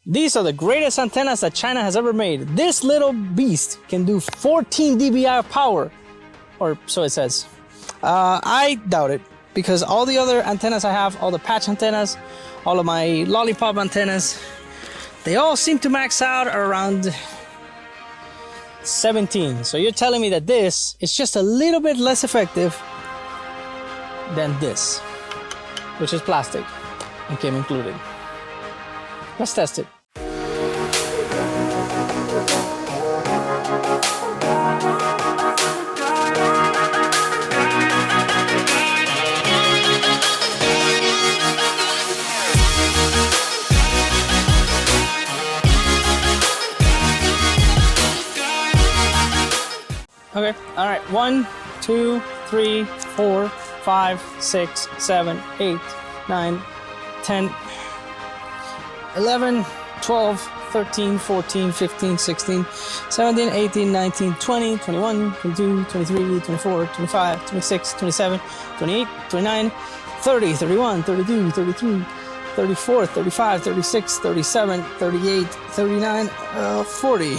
These are the greatest antennas that China has ever made. This little beast can do 14 dBi of power, or so it says. I doubt it, because all the other antennas I have, all the patch antennas, all of my lollipop antennas, they all seem to max out around 17. So you're telling me that this is just a little bit less effective than this, which is plastic and came included. Let's test it. Okay, all right, 1, 2, 3, 4, 5, 6, 7, 8, 9, 10, 11, 12, 13, 14, 15, 16, 17, 18, 19, 20, 21, 22, 23, 24, 25, 26, 27, 28, 29, 30, 31, 32, 33, 34, 35, 36, 37, 38, 39, 40.